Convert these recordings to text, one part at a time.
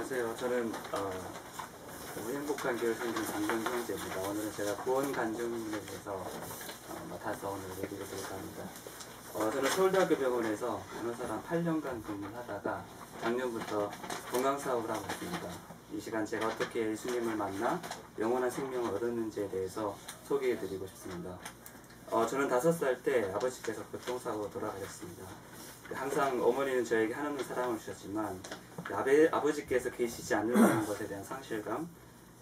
안녕하세요. 저는 행복한 교회 생긴 장병주 형제입니다. 오늘은 제가 구원 간증에 대해서 맡아서 오늘 얘기를 드릴까 합니다. 저는 서울대학교 병원에서 간호사랑 8년간 근무를 하다가 작년부터 건강사업을 하고 있습니다. 이 시간 제가 어떻게 예수님을 만나 영원한 생명을 얻었는지에 대해서 소개해드리고 싶습니다. 저는 5살 때 아버지께서 교통사고로 돌아가셨습니다. 항상 어머니는 저에게 한없는 사랑을 주셨지만 아버지께서 계시지 않는다는 것에 대한 상실감,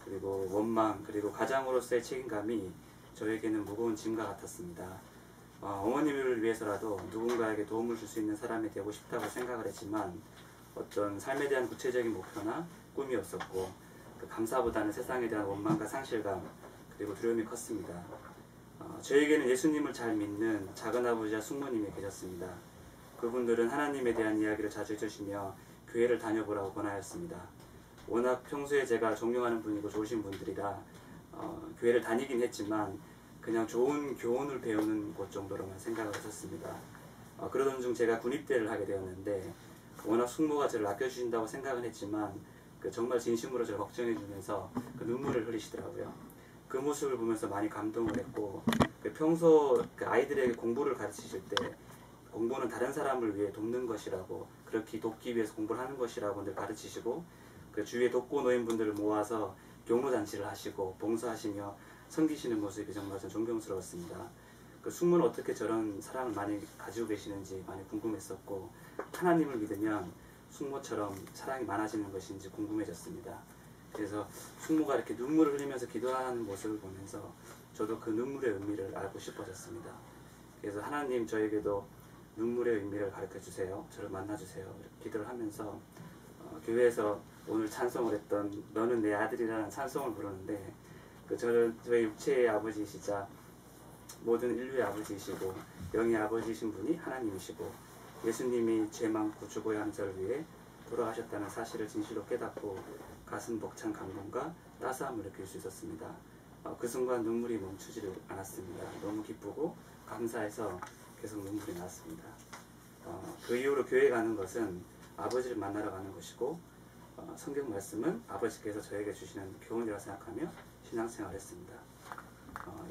그리고 원망, 그리고 가장으로서의 책임감이 저에게는 무거운 짐과 같았습니다. 어머님을 위해서라도 누군가에게 도움을 줄 수 있는 사람이 되고 싶다고 생각을 했지만 어떤 삶에 대한 구체적인 목표나 꿈이 없었고 감사보다는 세상에 대한 원망과 상실감, 그리고 두려움이 컸습니다. 저에게는 예수님을 잘 믿는 작은아버지와 숙모님이 계셨습니다. 그분들은 하나님에 대한 이야기를 자주 해주시며 교회를 다녀보라고 권하였습니다. 워낙 평소에 제가 존경하는 분이고 좋으신 분들이라 교회를 다니긴 했지만 그냥 좋은 교훈을 배우는 곳 정도로만 생각을 했었습니다. 그러던 중 제가 군입대를 하게 되었는데 워낙 숙모가 저를 아껴주신다고 생각은 했지만 정말 진심으로 저를 걱정해주면서 눈물을 흘리시더라고요. 그 모습을 보면서 많이 감동을 했고 평소 아이들에게 공부를 가르치실 때 공부는 다른 사람을 위해 돕는 것이라고, 그렇게 돕기 위해서 공부를 하는 것이라고 늘 가르치시고 주위에 돕고 노인분들을 모아서 경로잔치를 하시고 봉사하시며 섬기시는 모습이 정말 좀 존경스러웠습니다. 숙모는 어떻게 저런 사랑을 많이 가지고 계시는지 많이 궁금했었고 하나님을 믿으면 숙모처럼 사랑이 많아지는 것인지 궁금해졌습니다. 그래서 숙모가 이렇게 눈물을 흘리면서 기도하는 모습을 보면서 저도 그 눈물의 의미를 알고 싶어졌습니다. 그래서 하나님 저에게도 눈물의 의미를 가르쳐주세요. 저를 만나주세요. 이렇게 기도를 하면서 교회에서 오늘 찬송을 했던 너는 내 아들이라는 찬송을 부르는데 저의 육체의 아버지이시자 모든 인류의 아버지이시고 영의 아버지이신 분이 하나님이시고 예수님이 죄 많고 죽어야 하는 저를 위해 돌아가셨다는 사실을 진실로 깨닫고 가슴 벅찬 감동과 따스함을 느낄 수 있었습니다. 그 순간 눈물이 멈추지를 않았습니다. 너무 기쁘고 감사해서 계속 눈물이 났습니다. 그 이후로 교회 가는 것은 아버지를 만나러 가는 것이고 성경 말씀은 아버지께서 저에게 주시는 교훈이라 생각하며 신앙생활을 했습니다.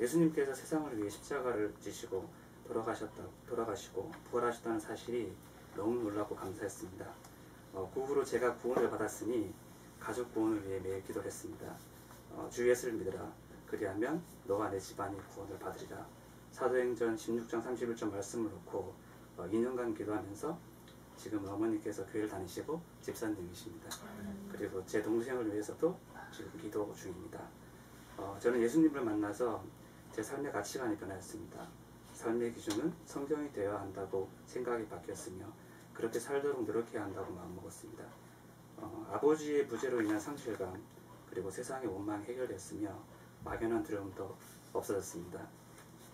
예수님께서 세상을 위해 십자가를 지시고 돌아가시고 부활하셨다는 사실이 너무 놀랍고 감사했습니다. 그 후로 제가 구원을 받았으니 가족 구원을 위해 매일 기도를 했습니다. 주 예수를 믿으라. 그리하면 너와 내 집안이 구원을 받으리라. 사도행전 16장 31절 말씀을 놓고 2년간 기도하면서 지금 어머니께서 교회를 다니시고 집사님이십니다. 그리고 제 동생을 위해서도 지금 기도 중입니다. 저는 예수님을 만나서 제 삶의 가치관이 변화했습니다. 삶의 기준은 성경이 되어야 한다고 생각이 바뀌었으며 그렇게 살도록 노력해야 한다고 마음먹었습니다. 아버지의 부재로 인한 상실감, 그리고 세상의 원망이 해결됐으며 막연한 두려움도 없어졌습니다.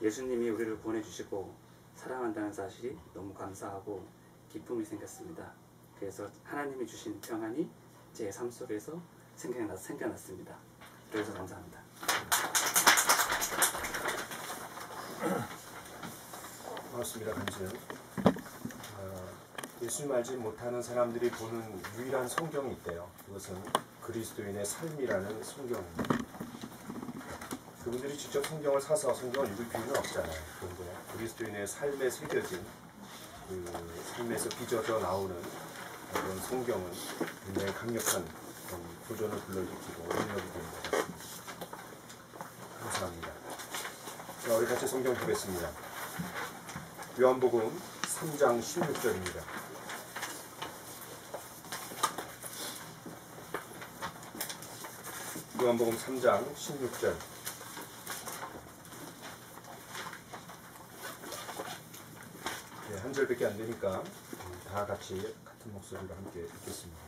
예수님이 우리를 구원해 주시고 사랑한다는 사실이 너무 감사하고 기쁨이 생겼습니다. 그래서 하나님이 주신 평안이 제 삶 속에서 생겨났습니다. 그래서 감사합니다. 반갑습니다. 감사해요. 예수님 알지 못하는 사람들이 보는 유일한 성경이 있대요. 그것은 그리스도인의 삶이라는 성경입니다. 그분들이 직접 성경을 사서 성경을 읽을 필요는 없잖아요. 그런데 그리스도인의 삶에 새겨진 그 삶에서 빚어져 나오는 그런 성경은 굉장히 강력한 도전을 불러일으키고 능력이 되는 것 같습니다. 감사합니다. 자, 우리 같이 성경 보겠습니다. 요한복음 3장 16절입니다. 요한복음 3장 16절. 한 절밖에 안 되니까 다 같이 같은 목소리로 함께 읽겠습니다.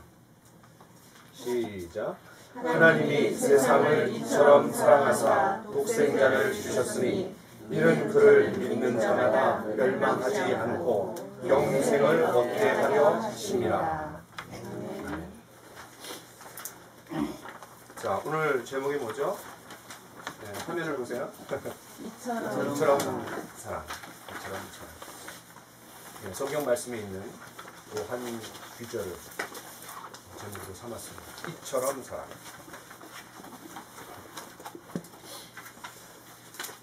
시작. 하나님이 세상을 이처럼 사랑하사 독생자를 주셨으니 이는 그를 믿는 자마다 멸망하지 않고 영생을 얻게 하려 하심이라. 자, 오늘 제목이 뭐죠? 네, 화면을 보세요. 이처럼 사랑. 성경 말씀에 있는 또 한 귀절을 제목으로 삼았습니다. 이처럼 사랑.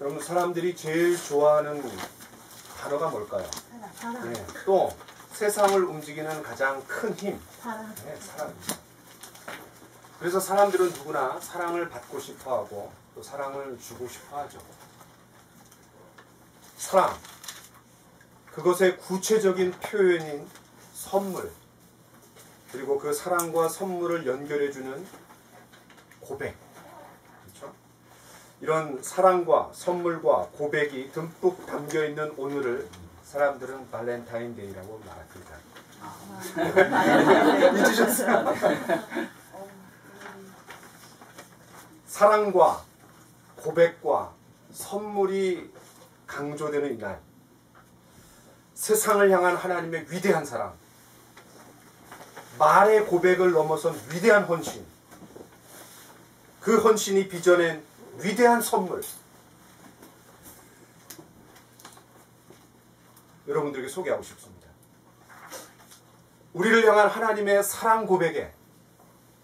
여러분, 사람들이 제일 좋아하는 단어가 뭘까요? 사랑. 네, 또 세상을 움직이는 가장 큰 힘. 사랑. 네, 사랑입니다. 그래서 사람들은 누구나 사랑을 받고 싶어하고 또 사랑을 주고 싶어하죠. 사랑, 그것의 구체적인 표현인 선물, 그리고 그 사랑과 선물을 연결해주는 고백. 그렇죠? 이런 사랑과 선물과 고백이 듬뿍 담겨있는 오늘을 사람들은 발렌타인데이라고 말합니다. 잊으셨어요? 사랑과 고백과 선물이 강조되는 이날, 세상을 향한 하나님의 위대한 사랑, 말의 고백을 넘어선 위대한 헌신, 그 헌신이 빚어낸 위대한 선물, 여러분들에게 소개하고 싶습니다. 우리를 향한 하나님의 사랑 고백에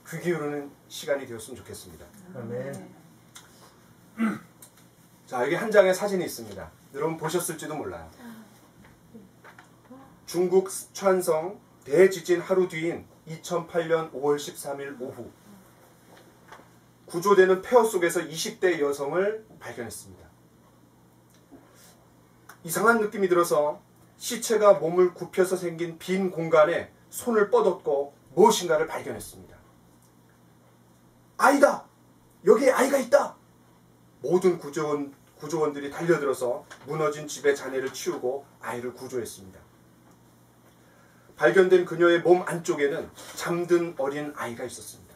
귀 기울이는 시간이 되었으면 좋겠습니다. 아멘. 자, 여기 한 장의 사진이 있습니다. 여러분 보셨을지도 몰라요. 중국 스촨성 대지진 하루 뒤인 2008년 5월 13일 오후, 구조되는 폐허 속에서 20대 여성을 발견했습니다. 이상한 느낌이 들어서 시체가 몸을 굽혀서 생긴 빈 공간에 손을 뻗었고 무엇인가를 발견했습니다. 아이다! 여기에 아이가 있다! 모든 구조원들이 달려들어서 무너진 집의 잔해를 치우고 아이를 구조했습니다. 발견된 그녀의 몸 안쪽에는 잠든 어린 아이가 있었습니다.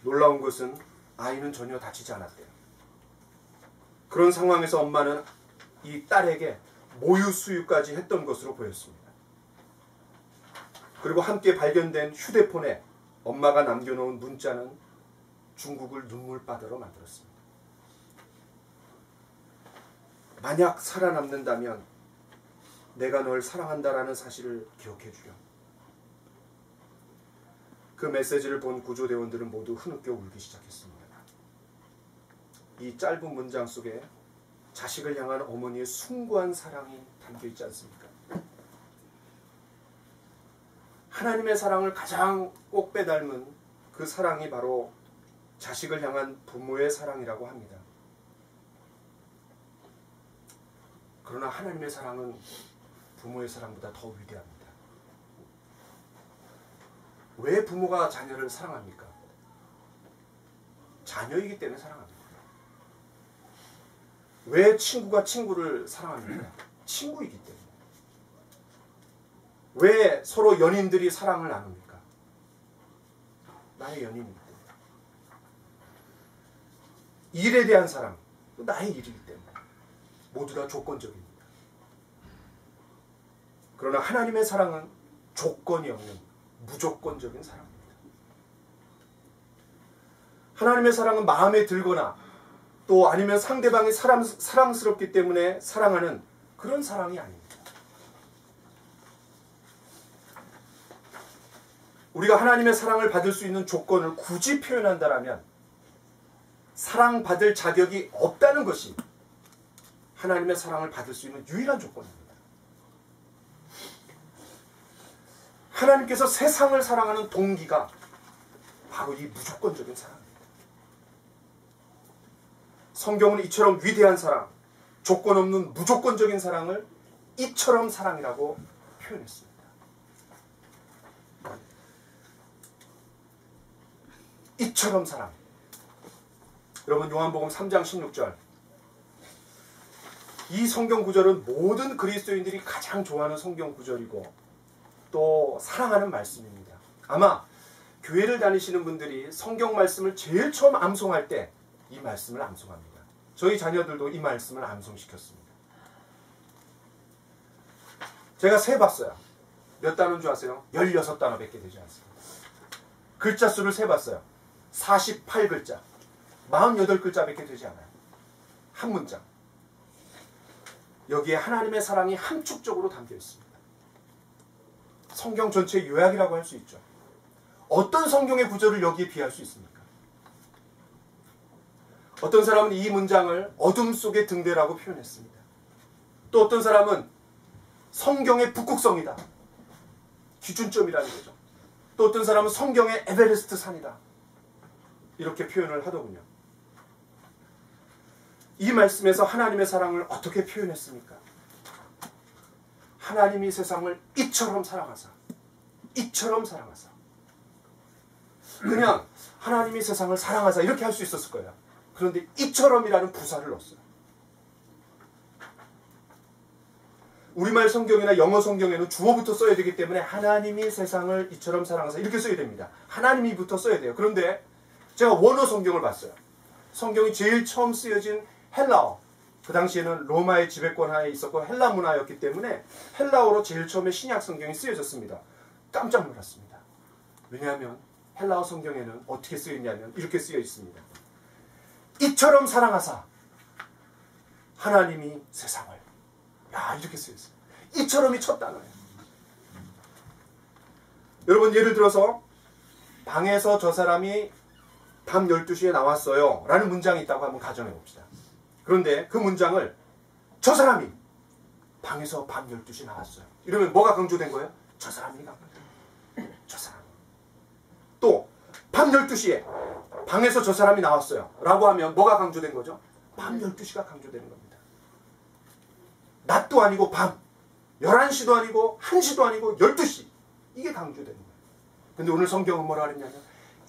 놀라운 것은 아이는 전혀 다치지 않았대요. 그런 상황에서 엄마는 이 딸에게 모유 수유까지 했던 것으로 보였습니다. 그리고 함께 발견된 휴대폰에 엄마가 남겨놓은 문자는 중국을 눈물바다로 만들었습니다. 만약 살아남는다면 내가 널 사랑한다라는 사실을 기억해 주렴. 그 메시지를 본 구조대원들은 모두 흐느껴 울기 시작했습니다. 이 짧은 문장 속에 자식을 향한 어머니의 숭고한 사랑이 담겨있지 않습니까? 하나님의 사랑을 가장 꼭 빼닮은 그 사랑이 바로 자식을 향한 부모의 사랑이라고 합니다. 그러나 하나님의 사랑은 부모의 사랑보다 더 위대합니다. 왜 부모가 자녀를 사랑합니까? 자녀이기 때문에 사랑합니다. 왜 친구가 친구를 사랑합니까? 친구이기 때문에. 왜 서로 연인들이 사랑을 나눕니까? 나의 연인이기 때문에. 일에 대한 사랑, 나의 일이기 때문에. 모두 다 조건적입니다. 그러나 하나님의 사랑은 조건이 없는 무조건적인 사랑입니다. 하나님의 사랑은 마음에 들거나 또 아니면 상대방이 사랑스럽기 때문에 사랑하는 그런 사랑이 아닙니다. 우리가 하나님의 사랑을 받을 수 있는 조건을 굳이 표현한다면 사랑받을 자격이 없다는 것이 하나님의 사랑을 받을 수 있는 유일한 조건입니다. 하나님께서 세상을 사랑하는 동기가 바로 이 무조건적인 사랑입니다. 성경은 이처럼 위대한 사랑, 조건 없는 무조건적인 사랑을 이처럼 사랑이라고 표현했습니다. 이처럼 사랑. 여러분, 요한복음 3장 16절. 이 성경 구절은 모든 그리스도인들이 가장 좋아하는 성경 구절이고 또 사랑하는 말씀입니다. 아마 교회를 다니시는 분들이 성경 말씀을 제일 처음 암송할 때 이 말씀을 암송합니다. 저희 자녀들도 이 말씀을 암송시켰습니다. 제가 세봤어요. 몇 단어인 줄 아세요? 16단어밖에 되지 않습니다. 글자 수를 세봤어요. 48글자. 48글자밖에 되지 않아요. 한 문장. 여기에 하나님의 사랑이 함축적으로 담겨 있습니다. 성경 전체의 요약이라고 할 수 있죠. 어떤 성경의 구절을 여기에 비할 수 있습니까? 어떤 사람은 이 문장을 어둠 속의 등대라고 표현했습니다. 또 어떤 사람은 성경의 북극성이다, 기준점이라는 거죠. 또 어떤 사람은 성경의 에베레스트 산이다, 이렇게 표현을 하더군요. 이 말씀에서 하나님의 사랑을 어떻게 표현했습니까? 하나님이 세상을 이처럼 사랑하사, 이처럼 사랑하사. 그냥 하나님이 세상을 사랑하사 이렇게 할 수 있었을 거예요. 그런데 이처럼이라는 부사를 넣었어요. 우리말 성경이나 영어 성경에는 주어부터 써야 되기 때문에 하나님이 세상을 이처럼 사랑하사 이렇게 써야 됩니다. 하나님이부터 써야 돼요. 그런데 제가 원어 성경을 봤어요. 성경이 제일 처음 쓰여진 헬라어, 그 당시에는 로마의 지배권 하에 있었고 헬라 문화였기 때문에 헬라어로 제일 처음에 신약 성경이 쓰여졌습니다. 깜짝 놀랐습니다. 왜냐하면 헬라어 성경에는 어떻게 쓰여있냐면 이렇게 쓰여 있습니다. 이처럼 사랑하사 하나님이 세상을. 야, 이렇게 쓰여 있어요. 이처럼이 첫 단어예요. 여러분, 예를 들어서 방에서 저 사람이 밤 12시에 나왔어요 라는 문장이 있다고 한번 가정해 봅시다. 그런데 그 문장을 저 사람이 방에서 밤 12시에 나왔어요, 이러면 뭐가 강조된 거예요? 저 사람이 강조된 거예요. 저 사람. 또 밤 12시에 방에서 저 사람이 나왔어요 라고 하면 뭐가 강조된 거죠? 밤 12시가 강조되는 겁니다. 낮도 아니고 밤, 11시도 아니고 1시도 아니고 12시, 이게 강조되는 거예요. 근데 오늘 성경은 뭐라 그랬냐면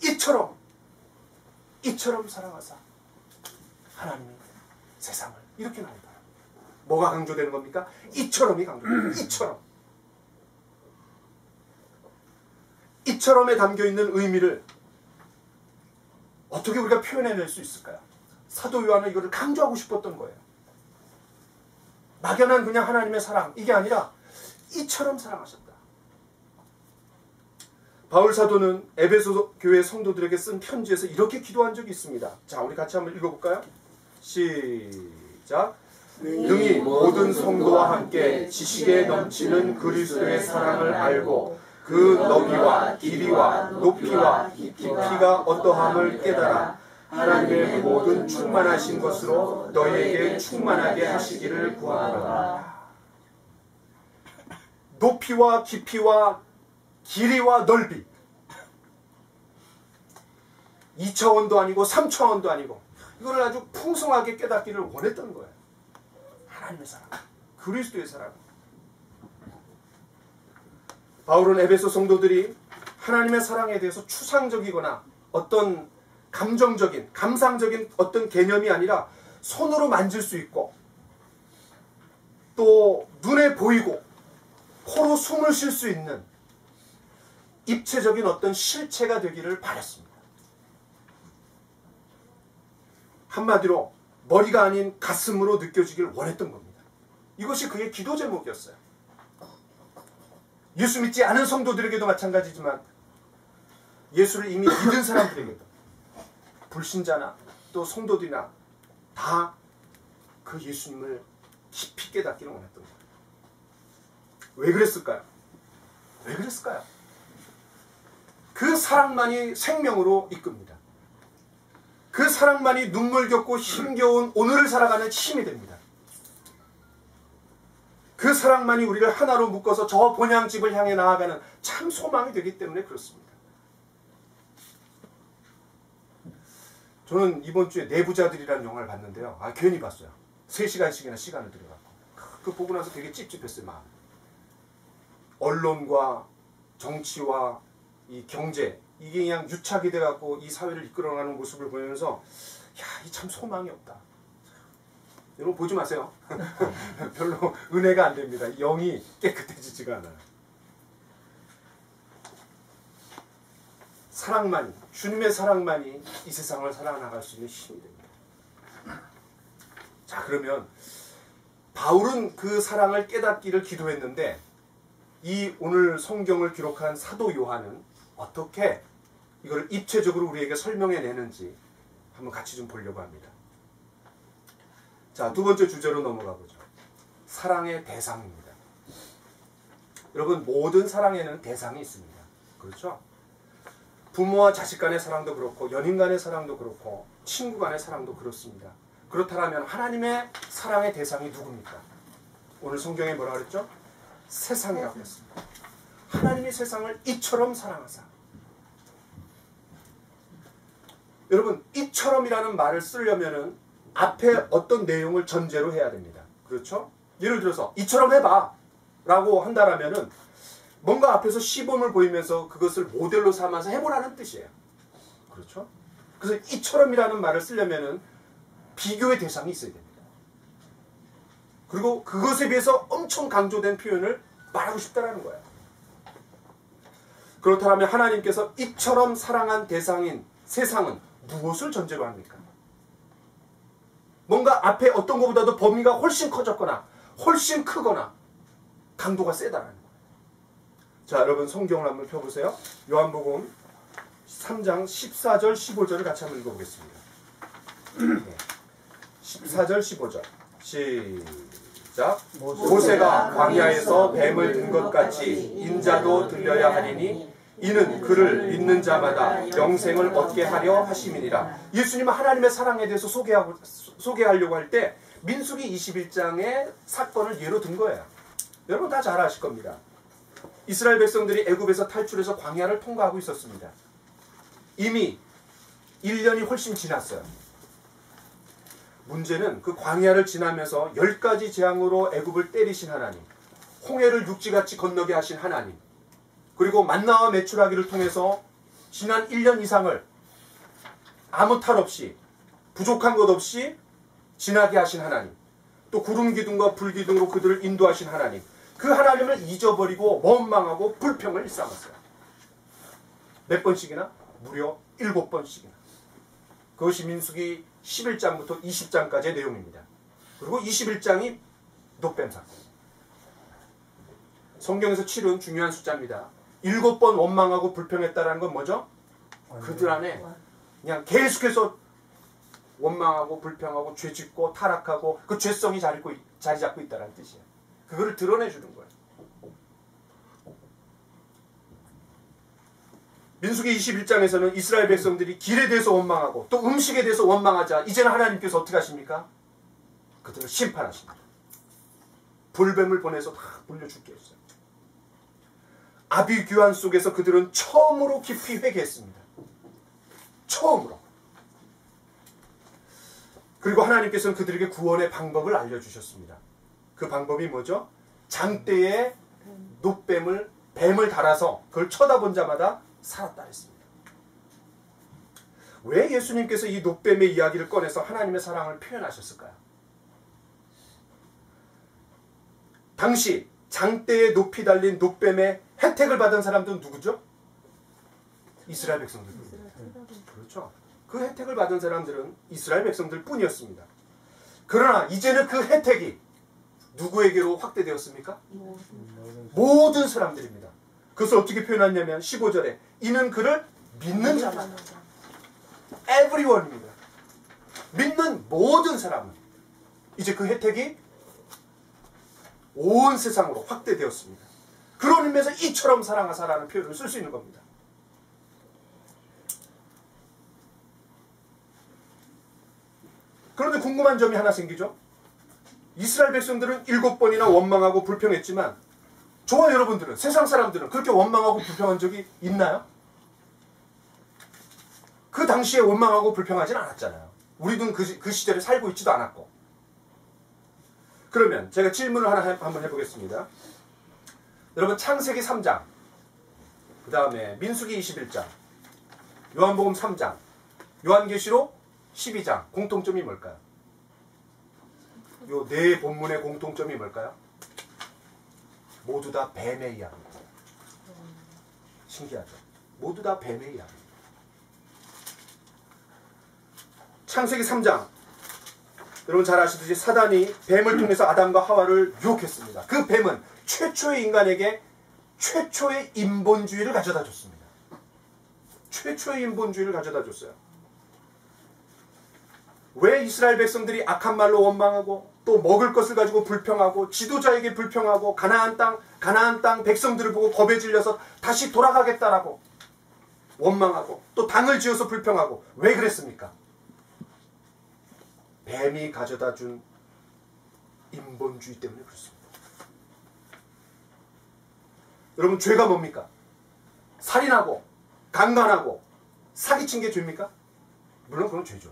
이처럼 사랑하사 하나님이 세상을, 이렇게 나와요. 뭐가 강조되는 겁니까? 이처럼이 강조되는 거예요. 이처럼에 담겨있는 의미를 어떻게 우리가 표현해낼 수 있을까요? 사도 요한은 이거를 강조하고 싶었던 거예요. 막연한 그냥 하나님의 사랑, 이게 아니라 이처럼 사랑하셨다. 바울 사도는 에베소 교회 성도들에게 쓴 편지에서 이렇게 기도한 적이 있습니다. 자, 우리 같이 한번 읽어볼까요? 시작. 능히 모든 성도와 함께 지식에 넘치는 그리스도의 사랑을 알고 그 너비와 길이와 높이와 깊이가 어떠함을 깨달아 하나님의 모든 충만하신 것으로 너희에게 충만하게 하시기를 구하노라. 높이와 깊이와 길이와 넓이, 2차원도 아니고 3차원도 아니고 이거를 아주 풍성하게 깨닫기를 원했던 거예요. 하나님의 사랑, 그리스도의 사랑. 바울은 에베소 성도들이 하나님의 사랑에 대해서 추상적이거나 어떤 감정적인, 감상적인 어떤 개념이 아니라 손으로 만질 수 있고 또 눈에 보이고 코로 숨을 쉴 수 있는 입체적인 어떤 실체가 되기를 바랐습니다. 한마디로 머리가 아닌 가슴으로 느껴지길 원했던 겁니다. 이것이 그의 기도 제목이었어요. 예수 믿지 않은 성도들에게도 마찬가지지만 예수를 이미 믿은 사람들에게도, 불신자나 또 성도들이나 다 그 예수님을 깊이 깨닫기를 원했던 거예요. 왜 그랬을까요? 왜 그랬을까요? 그 사랑만이 생명으로 이끕니다. 그 사랑만이 눈물 겪고 힘겨운 오늘을 살아가는 힘이 됩니다. 그 사랑만이 우리를 하나로 묶어서 저 본향집을 향해 나아가는 참 소망이 되기 때문에 그렇습니다. 저는 이번 주에 내부자들이라는 영화를 봤는데요. 괜히 봤어요. 3시간씩이나 시간을 들여갖고. 그 보고 나서 되게 찝찝했어요, 마음. 언론과 정치와 이 경제, 이게 그냥 유착이 돼갖고 이 사회를 이끌어가는 모습을 보면서 이 참 소망이 없다. 여러분 보지 마세요. 별로 은혜가 안 됩니다. 영이 깨끗해지지가 않아요. 사랑만이, 주님의 사랑만이 이 세상을 살아나갈 수 있는 힘이 됩니다. 자, 그러면 바울은 그 사랑을 깨닫기를 기도했는데 이 오늘 성경을 기록한 사도 요한은 어떻게 이걸 입체적으로 우리에게 설명해내는지 한번 같이 좀 보려고 합니다. 자, 두 번째 주제로 넘어가 보죠. 사랑의 대상입니다. 여러분, 모든 사랑에는 대상이 있습니다. 그렇죠? 부모와 자식 간의 사랑도 그렇고 연인 간의 사랑도 그렇고 친구 간의 사랑도 그렇습니다. 그렇다면 하나님의 사랑의 대상이 누굽니까? 오늘 성경에 뭐라 그랬죠? 세상이라고 했습니다. 하나님이 세상을 이처럼 사랑하사. 여러분, 이처럼이라는 말을 쓰려면은 앞에 어떤 내용을 전제로 해야 됩니다. 그렇죠? 예를 들어서 이처럼 해봐 라고 한다라면은 뭔가 앞에서 시범을 보이면서 그것을 모델로 삼아서 해보라는 뜻이에요. 그렇죠? 그래서 이처럼이라는 말을 쓰려면은 비교의 대상이 있어야 됩니다. 그리고 그것에 비해서 엄청 강조된 표현을 말하고 싶다라는 거예요. 그렇다면 하나님께서 이처럼 사랑한 대상인 세상은 무엇을 전제로 합니까? 뭔가 앞에 어떤 것보다도 범위가 훨씬 커졌거나 훨씬 크거나 강도가 세다라는 거예요. 자, 여러분 성경을 한번 펴보세요. 요한복음 3장 14절 15절을 같이 한번 읽어보겠습니다. 14절 15절 시작. 모세가 광야에서 뱀을 든 것 같이 인자도 들려야 하리니 이는 그를 믿는 자마다 영생을 얻게 하려 하심이니라. 예수님은 하나님의 사랑에 대해서 소개하려고 할 때 민수기 21장의 사건을 예로 든 거예요. 여러분 다 잘 아실 겁니다. 이스라엘 백성들이 애굽에서 탈출해서 광야를 통과하고 있었습니다. 이미 1년이 훨씬 지났어요. 문제는 그 광야를 지나면서 10가지 재앙으로 애굽을 때리신 하나님, 홍해를 육지같이 건너게 하신 하나님, 그리고 만나와 메추라기를 통해서 지난 1년 이상을 아무 탈 없이 부족한 것 없이 지나게 하신 하나님, 또 구름 기둥과 불 기둥으로 그들을 인도하신 하나님, 그 하나님을 잊어버리고 원망하고 불평을 일삼았어요. 몇 번씩이나? 무려 7번씩이나. 그것이 민수기 11장부터 20장까지의 내용입니다. 그리고 21장이 놋뱀 사건. 성경에서 7은 중요한 숫자입니다. 7번 원망하고 불평했다는 건 뭐죠? 그들 안에 그냥 계속해서 원망하고 불평하고 죄짓고 타락하고 그 죄성이 자리 잡고 있다는 뜻이에요. 그거를 드러내주는 거예요. 민수기 21장에서는 이스라엘 백성들이 길에 대해서 원망하고 또 음식에 대해서 원망하자 이제는 하나님께서 어떻게 하십니까? 그들을 심판하십니다. 불뱀을 보내서 다 물려 죽게 했어요. 아비규환 속에서 그들은 처음으로 깊이 회개했습니다. 처음으로. 그리고 하나님께서는 그들에게 구원의 방법을 알려주셨습니다. 그 방법이 뭐죠? 장대에 뱀을 달아서 그걸 쳐다본 자마다 살았다 했습니다. 왜 예수님께서 이 놋뱀의 이야기를 꺼내서 하나님의 사랑을 표현하셨을까요? 당시 장대에 높이 달린 놋뱀의 혜택을 받은 사람들은 누구죠? 이스라엘 백성들. 그렇죠. 그 혜택을 받은 사람들은 이스라엘 백성들 뿐이었습니다. 그러나 이제는 그 혜택이 누구에게로 확대되었습니까? 모든 사람들입니다. 그것을 어떻게 표현하냐면 15절에 이는 그를 믿는 자만. everyone입니다. 믿는 모든 사람은 이제 그 혜택이 온 세상으로 확대되었습니다. 그런 의미에서 이처럼 사랑하사라는 표현을 쓸 수 있는 겁니다. 그런데 궁금한 점이 하나 생기죠. 이스라엘 백성들은 7번이나 원망하고 불평했지만 저와 여러분들은, 세상 사람들은 그렇게 원망하고 불평한 적이 있나요? 그 당시에 원망하고 불평하진 않았잖아요. 우리도 그 시대를 살고 있지도 않았고. 그러면 제가 질문을 하나 한번 해보겠습니다. 여러분 창세기 3장, 그 다음에 민수기 21장, 요한복음 3장, 요한계시록 12장 공통점이 뭘까요? 요 네 본문의 공통점이 뭘까요? 모두 다 뱀의 이야기입니다. 신기하죠? 모두 다 뱀의 이야기. 창세기 3장, 여러분 잘 아시듯이 사단이 뱀을 통해서 아담과 하와를 유혹했습니다. 그 뱀은 최초의 인간에게 최초의 인본주의를 가져다 줬습니다. 최초의 인본주의를 가져다 줬어요. 왜 이스라엘 백성들이 악한 말로 원망하고 또 먹을 것을 가지고 불평하고 지도자에게 불평하고 가나안 땅 백성들을 보고 겁에 질려서 다시 돌아가겠다라고 원망하고 또 당을 지어서 불평하고. 왜 그랬습니까? 뱀이 가져다 준 인본주의 때문에 그렇습니다. 여러분, 죄가 뭡니까? 살인하고 강간하고 사기친 게 죄입니까? 물론 그건 죄죠.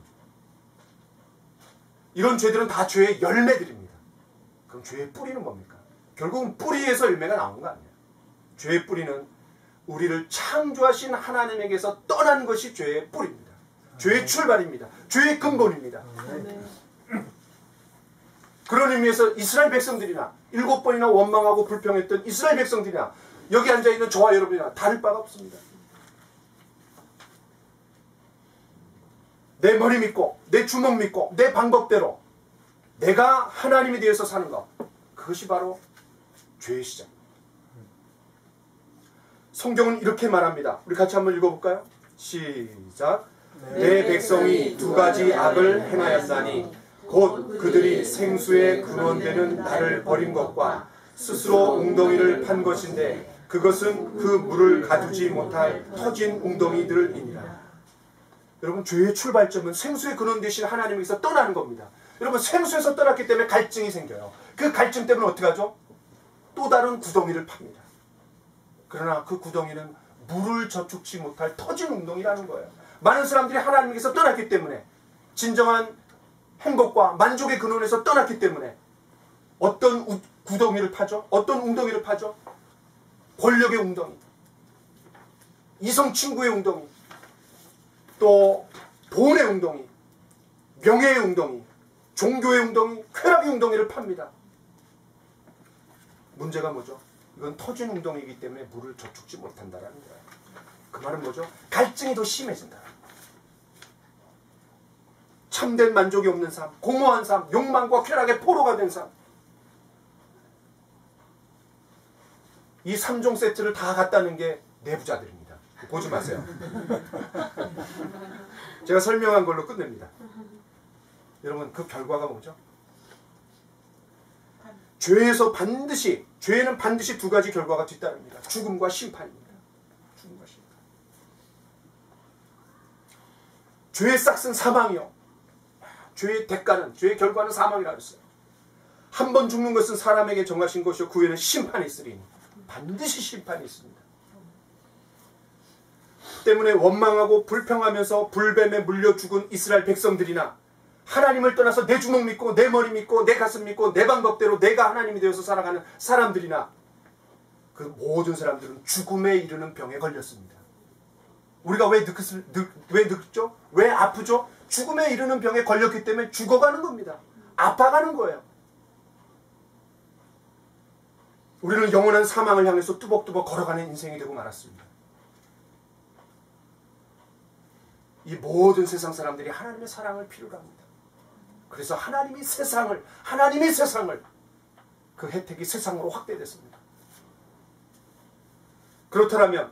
이런 죄들은 다 죄의 열매들입니다. 그럼 죄의 뿌리는 뭡니까? 결국은 뿌리에서 열매가 나오는 거 아니에요. 죄의 뿌리는 우리를 창조하신 하나님에게서 떠난 것이 죄의 뿌리입니다. 죄의 출발입니다. 죄의 근본입니다. 그런 의미에서 이스라엘 백성들이나 7번이나 원망하고 불평했던 이스라엘 백성들이나 여기 앉아있는 저와 여러분이나 다를 바가 없습니다. 내 머리 믿고 내 주먹 믿고 내 방법대로 내가 하나님에 대해서 사는 것, 그것이 바로 죄의 시작. 성경은 이렇게 말합니다. 우리 같이 한번 읽어볼까요? 시작. 내 백성이 두 가지 악을 행하였나니 곧 그들이 생수의 근원되는 나를 버린 것과 스스로 웅덩이를 판 것인데 그것은 그 물을 가두지 못할 터진 웅덩이들이니라. 여러분, 죄의 출발점은 생수의 근원 되신 하나님에게서 떠나는 겁니다. 여러분, 생수에서 떠났기 때문에 갈증이 생겨요. 그 갈증 때문에 어떻게 하죠? 또 다른 구덩이를 팝니다. 그러나 그 구덩이는 물을 저축지 못할 터진 웅덩이라는 거예요. 많은 사람들이 하나님께서 떠났기 때문에, 진정한 행복과 만족의 근원에서 떠났기 때문에 어떤 구덩이를 파죠? 어떤 웅덩이를 파죠? 권력의 웅덩이, 이성 친구의 웅덩이, 또 돈의 웅덩이, 명예의 웅덩이, 종교의 웅덩이, 쾌락의 웅덩이를 팝니다. 문제가 뭐죠? 이건 터진 웅덩이이기 때문에 물을 저축지 못한다라는 거예요. 그 말은 뭐죠? 갈증이 더 심해진다. 참된 만족이 없는 삶, 공허한 삶, 욕망과 쾌락의 포로가 된 삶. 이 3종 세트를 다 갖다는 게 내부자들입니다. 보지 마세요. 제가 설명한 걸로 끝냅니다. 여러분, 그 결과가 뭐죠? 죄에는 반드시 두 가지 결과가 뒤따릅니다. 죽음과 심판입니다. 죽음과 심판. 죄의 싹은 사망이요. 죄의 대가는, 죄의 결과는 사망이라고 했어요. 한 번 죽는 것은 사람에게 정하신 것이요 그 후에는 심판이 있으리니. 반드시 심판이 있습니다. 때문에 원망하고 불평하면서 불뱀에 물려 죽은 이스라엘 백성들이나 하나님을 떠나서 내 주먹 믿고 내 머리 믿고 내 가슴 믿고 내 방법대로 내가 하나님이 되어서 살아가는 사람들이나, 그 모든 사람들은 죽음에 이르는 병에 걸렸습니다. 우리가 왜 늙죠? 왜 아프죠? 죽음에 이르는 병에 걸렸기 때문에 죽어가는 겁니다. 아파가는 거예요. 우리는 영원한 사망을 향해서 뚜벅뚜벅 걸어가는 인생이 되고 말았습니다. 이 모든 세상 사람들이 하나님의 사랑을 필요로 합니다. 그래서 하나님이 세상을 그 혜택이 세상으로 확대됐습니다. 그렇다면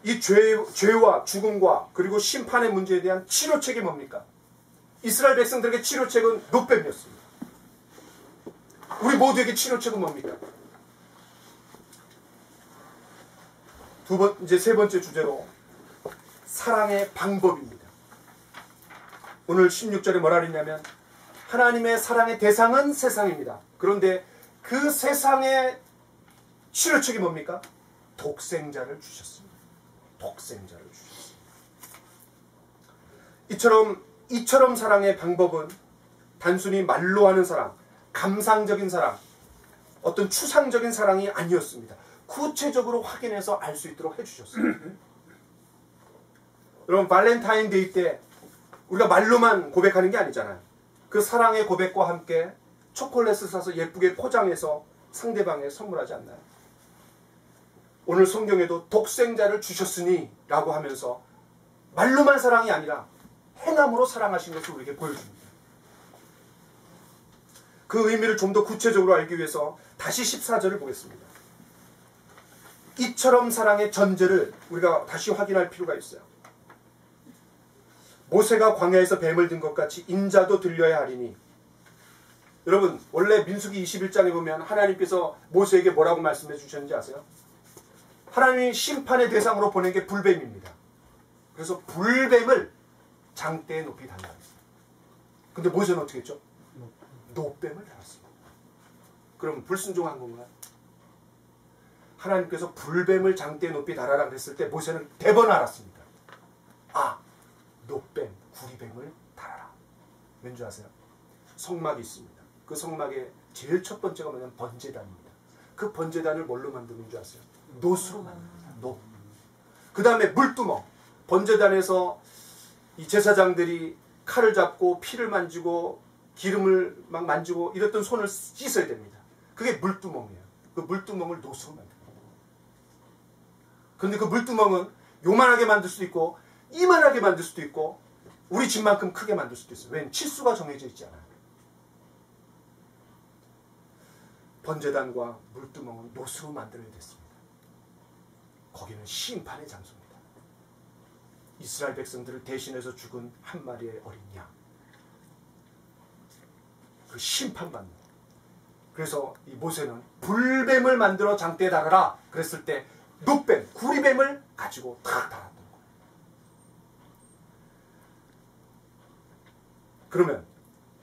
이 죄와 죽음과 그리고 심판의 문제에 대한 치료책이 뭡니까? 이스라엘 백성들에게 치료책은 놋뱀이었습니다. 우리 모두에게 치료책은 뭡니까? 이제 세 번째 주제로 사랑의 방법입니다. 오늘 16절에 뭐라 그랬냐면 하나님의 사랑의 대상은 세상입니다. 그런데 그 세상의 치료책이 뭡니까? 독생자를 주셨습니다. 독생자를 주셨습니다. 이처럼 사랑의 방법은 단순히 말로 하는 사랑, 감상적인 사랑, 어떤 추상적인 사랑이 아니었습니다. 구체적으로 확인해서 알 수 있도록 해주셨습니다. 여러분, 발렌타인데이 때 우리가 말로만 고백하는 게 아니잖아요. 그 사랑의 고백과 함께 초콜릿을 사서 예쁘게 포장해서 상대방에 선물하지 않나요? 오늘 성경에도 독생자를 주셨으니 라고 하면서 말로만 사랑이 아니라 행함으로 사랑하신 것을 우리에게 보여줍니다. 그 의미를 좀 더 구체적으로 알기 위해서 다시 14절을 보겠습니다. 이처럼 사랑의 전제를 우리가 다시 확인할 필요가 있어요. 모세가 광야에서 뱀을 든 것 같이 인자도 들려야 하리니. 여러분, 원래 민수기 21장에 보면 하나님께서 모세에게 뭐라고 말씀해 주셨는지 아세요? 하나님이 심판의 대상으로 보낸 게 불뱀입니다. 그래서 불뱀을 장대에 높이 달라 했어요. 근데 모세는 어떻게 했죠? 노뱀을 달았습니다. 그럼 불순종한 건가요? 하나님께서 불뱀을 장대에 높이 달아라 그랬을 때 모세는 대번 알았습니다. 아, 노뱀, 구리뱀을 달아라. 왠 줄 아세요? 성막이 있습니다. 그 성막의 제일 첫 번째가 뭐냐면 번제단입니다. 그 번제단을 뭘로 만드는 줄 아세요? 노수로 만듭니다. 노. 그 다음에 물두멍. 번제단에서 이 제사장들이 칼을 잡고 피를 만지고 기름을 막 만지고 이랬던 손을 씻어야 됩니다. 그게 물두멍이에요. 그 물두멍을 노수로 만듭니다. 그런데 그 물두멍은 요만하게 만들 수도 있고 이만하게 만들 수도 있고 우리 집만큼 크게 만들 수도 있어요. 왜냐하면 치수가 정해져 있지 않아요. 번제단과 물두멍은 노수로 만들어야 됐습니다. 거기는 심판의 장소입니다. 이스라엘 백성들을 대신해서 죽은 한 마리의 어린 양. 그 심판받는. 그래서 이 모세는 불뱀을 만들어 장대에 달아라 그랬을 때 노뱀, 구리뱀을 가지고 탁 달았던 거예요. 그러면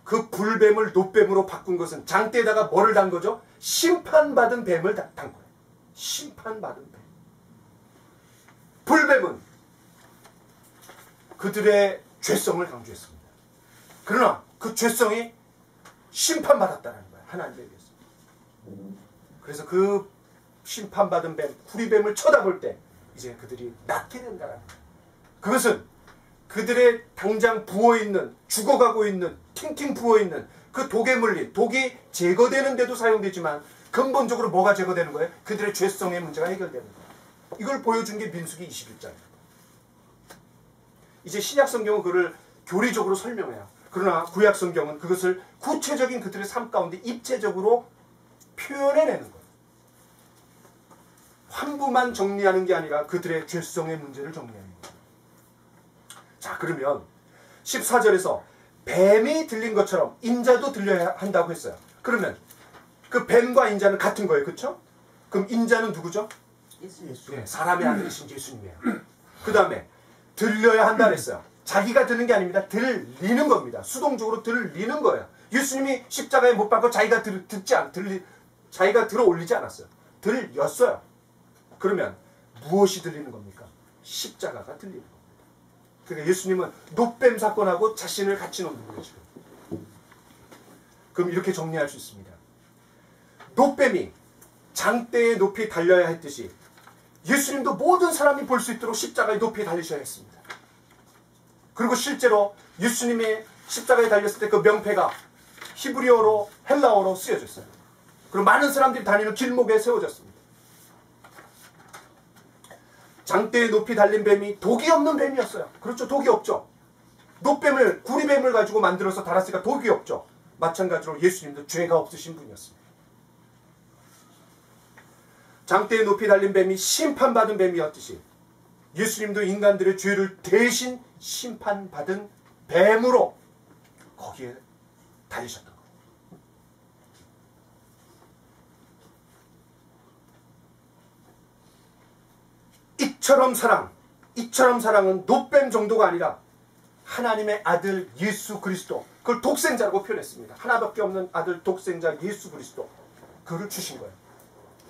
그 불뱀을 노뱀으로 바꾼 것은 장대에다가 뭐를 단 거죠? 심판받은 뱀을 단 거예요. 심판받은 뱀. 불뱀은 그들의 죄성을 강조했습니다. 그러나 그 죄성이 심판받았다는 거예요. 하나님에 의해서. 그래서 그 심판받은 뱀, 구리뱀을 쳐다볼 때 이제 그들이 낫게 된다는 거예요. 그것은 그들의 당장 부어있는, 죽어가고 있는, 팅팅 부어있는 그 독에 물린, 독이 제거되는 데도 사용되지만 근본적으로 뭐가 제거되는 거예요? 그들의 죄성의 문제가 해결되는 거예요. 이걸 보여준 게 민수기 21장입니다. 이제 신약 성경은 그를 교리적으로 설명해요. 그러나 구약 성경은 그것을 구체적인 그들의 삶 가운데 입체적으로 표현해내는 거예요. 환부만 정리하는 게 아니라 그들의 죄성의 문제를 정리하는 거예요. 자, 그러면 14절에서 뱀이 들린 것처럼 인자도 들려야 한다고 했어요. 그러면 그 뱀과 인자는 같은 거예요. 그렇죠? 그럼 인자는 누구죠? 예수. 네, 사람의 아들이신 예수님이에요. 그 다음에 들려야 한다 그랬어요. 자기가 드는 게 아닙니다. 들리는 겁니다. 수동적으로 들리는 거예요. 예수님이 십자가에 못 박고 자기가 자기가 들어 올리지 않았어요. 들렸어요. 그러면 무엇이 들리는 겁니까? 십자가가 들리는 겁니다. 그러니까 예수님은 노뱀 사건하고 자신을 같이 놓는 거예요. 지금. 그럼 이렇게 정리할 수 있습니다. 노뱀이 장대에 높이 달려야 했듯이 예수님도 모든 사람이 볼 수 있도록 십자가에 높이 달리셔야 했습니다. 그리고 실제로 예수님이 십자가에 달렸을 때 그 명패가 히브리어로 헬라어로 쓰여졌어요. 그리고 많은 사람들이 다니는 길목에 세워졌습니다. 장대에 높이 달린 뱀이 독이 없는 뱀이었어요. 그렇죠. 독이 없죠. 노뱀을, 구리뱀을 가지고 만들어서 달았으니까 독이 없죠. 마찬가지로 예수님도 죄가 없으신 분이었습니다. 장대에 높이 달린 뱀이 심판받은 뱀이었듯이 예수님도 인간들의 죄를 대신 심판받은 뱀으로 거기에 달리셨던 거예요. 이처럼 사랑은 노뱀 정도가 아니라 하나님의 아들 예수 그리스도, 그걸 독생자라고 표현했습니다. 하나밖에 없는 아들 독생자 예수 그리스도, 그를 주신 거예요.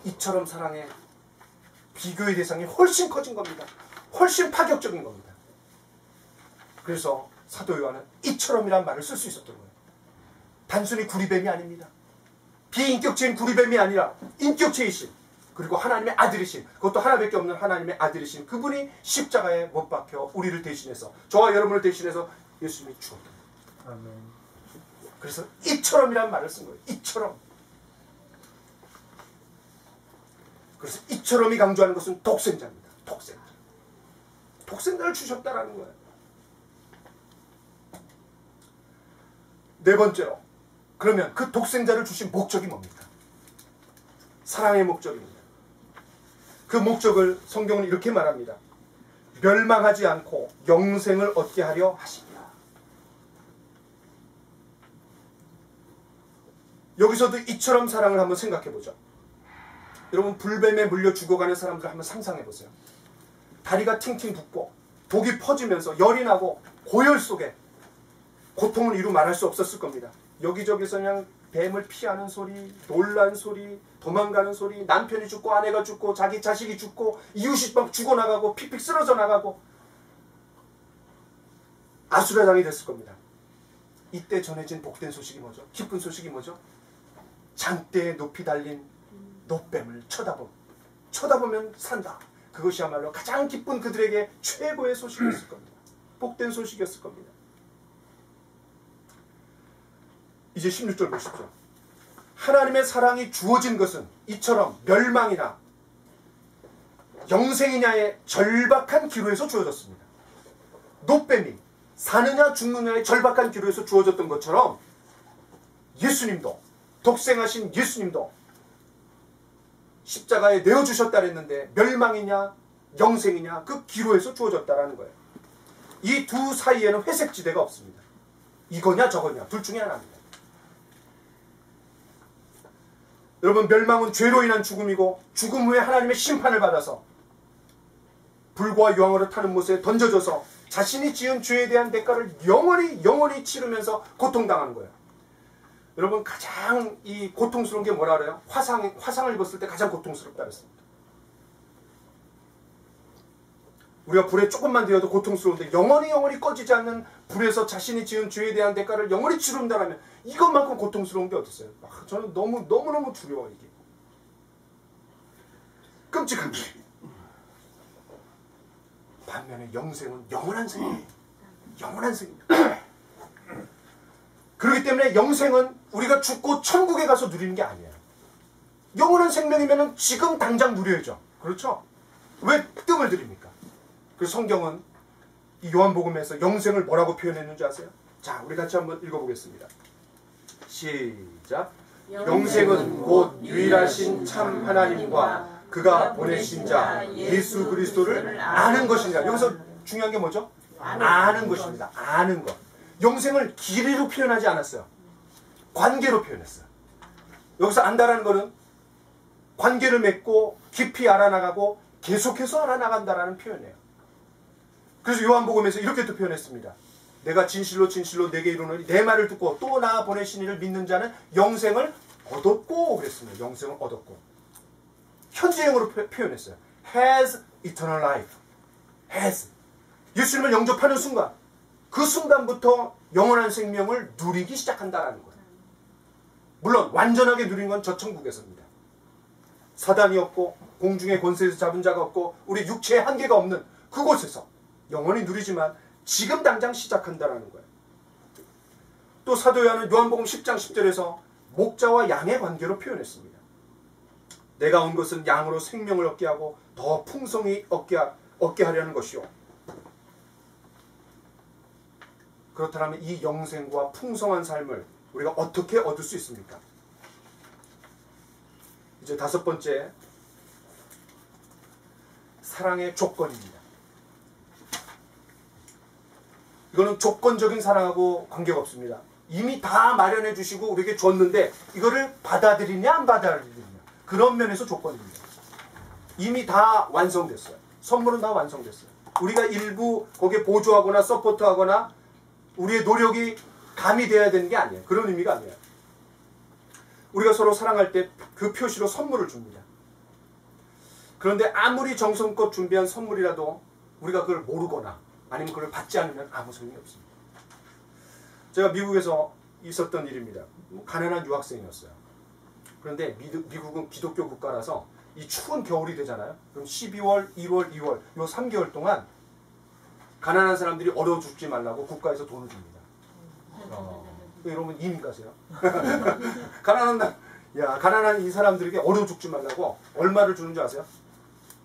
이처럼 사랑의 비교의 대상이 훨씬 커진 겁니다. 훨씬 파격적인 겁니다. 그래서 사도 요한은 이처럼이란 말을 쓸 수 있었던 거예요. 단순히 구리뱀이 아닙니다. 비인격체인 구리뱀이 아니라 인격체이신, 그리고 하나님의 아들이신, 그것도 하나밖에 없는 하나님의 아들이신 그분이 십자가에 못 박혀 우리를 대신해서, 저와 여러분을 대신해서 예수님이 죽었던 거예요. 아멘. 그래서 이처럼이란 말을 쓴 거예요. 이처럼. 그래서 이처럼이 강조하는 것은 독생자입니다. 독생자. 독생자를 주셨다라는 거예요. 네 번째로, 그러면 그 독생자를 주신 목적이 뭡니까? 사랑의 목적입니다. 그 목적을 성경은 이렇게 말합니다. 멸망하지 않고 영생을 얻게 하려 하십니다. 여기서도 이처럼 사랑을 한번 생각해 보죠. 여러분, 불뱀에 물려 죽어가는 사람들 한번 상상해 보세요. 다리가 팅팅 붓고 독이 퍼지면서 열이 나고 고열 속에 고통을 이루 말할 수 없었을 겁니다. 여기저기서 그냥 뱀을 피하는 소리, 놀란 소리, 도망가는 소리, 남편이 죽고 아내가 죽고 자기 자식이 죽고 이웃이 막 죽어나가고 픽픽 쓰러져 나가고 아수라장이 됐을 겁니다. 이때 전해진 복된 소식이 뭐죠? 기쁜 소식이 뭐죠? 장대에 높이 달린 노뱀을 쳐다보면 산다. 그것이야말로 가장 기쁜 그들에게 최고의 소식이었을 겁니다. 복된 소식이었을 겁니다. 이제 16절 보십시오. 하나님의 사랑이 주어진 것은 이처럼 멸망이나 영생이냐의 절박한 기로에서 주어졌습니다. 노뱀이 사느냐 죽느냐의 절박한 기로에서 주어졌던 것처럼 예수님도, 독생하신 예수님도 십자가에 내어주셨다 그랬는데 멸망이냐 영생이냐 그 기로에서 주어졌다라는 거예요. 이 두 사이에는 회색지대가 없습니다. 이거냐 저거냐 둘 중에 하나입니다. 여러분, 멸망은 죄로 인한 죽음이고 죽음 후에 하나님의 심판을 받아서 불과 유황으로 타는 못에 던져져서 자신이 지은 죄에 대한 대가를 영원히 치르면서 고통당하는 거예요. 여러분, 가장 이 고통스러운 게 뭐라 그래요? 화상을 입었을 때 가장 고통스럽다 그랬습니다. 우리가 불에 조금만 되어도 고통스러운데 영원히 꺼지지 않는 불에서 자신이 지은 죄에 대한 대가를 영원히 치른다면 이것만큼 고통스러운 게 어딨어요? 저는 너무너무 두려워 이게. 끔찍한 게. 반면에 영생은 영원한 생명이에요. 영원한 생명. 그렇기 때문에 영생은 우리가 죽고 천국에 가서 누리는 게 아니에요. 영원한 생명이면 지금 당장 누려야죠. 그렇죠? 왜 뜸을 들입니까? 그래서 성경은 이 요한복음에서 영생을 뭐라고 표현했는지 아세요? 자, 우리 같이 한번 읽어보겠습니다. 시작. 영생은 곧 유일하신 참 하나님과 그가 보내신 자 예수 그리스도를 아는 것입니다. 여기서 중요한 게 뭐죠? 아는 것입니다. 아는 것. 영생을 길이로 표현하지 않았어요. 관계로 표현했어요. 여기서 안다라는 것은 관계를 맺고 깊이 알아나가고 계속해서 알아나간다라는 표현이에요. 그래서 요한복음에서 이렇게 또 표현했습니다. 내가 진실로 내게 이르노니 내 말을 듣고 또 나 보내신 이를 믿는 자는 영생을 얻었고 그랬습니다. 영생을 얻었고. 현재형으로 표현했어요. has eternal life. has. 예수님을 영접하는 순간 그 순간부터 영원한 생명을 누리기 시작한다라는 거예요. 물론 완전하게 누린 건 저 천국에서입니다. 사단이 없고 공중의 권세에서 잡은 자가 없고 우리 육체의 한계가 없는 그곳에서 영원히 누리지만 지금 당장 시작한다라는 거예요. 또 사도 요한은 요한복음 10장 10절에서 목자와 양의 관계로 표현했습니다. 내가 온 것은 양으로 생명을 얻게 하고 더 풍성히 얻게 하려는 것이요. 그렇다면 이 영생과 풍성한 삶을 우리가 어떻게 얻을 수 있습니까? 이제 다섯 번째, 사랑의 조건입니다. 이거는 조건적인 사랑하고 관계가 없습니다. 이미 다 마련해 주시고 우리에게 줬는데 이거를 받아들이냐 안 받아들이냐, 그런 면에서 조건입니다. 이미 다 완성됐어요. 선물은 다 완성됐어요. 우리가 일부 거기에 보조하거나 서포트하거나 우리의 노력이 가미되어야 되는 게 아니에요. 그런 의미가 아니에요. 우리가 서로 사랑할 때 그 표시로 선물을 줍니다. 그런데 아무리 정성껏 준비한 선물이라도 우리가 그걸 모르거나 아니면 그걸 받지 않으면 아무 소용이 없습니다. 제가 미국에서 있었던 일입니다. 가난한 유학생이었어요. 그런데 미국은 기독교 국가라서 이 추운 겨울이 되잖아요. 그럼 12월, 1월, 2월 요 3개월 동안 가난한 사람들이 얼어 죽지 말라고 국가에서 돈을 줍니다. 여러분 이민 가세요? 가난한 이 사람들에게 얼어 죽지 말라고 얼마를 주는 줄 아세요?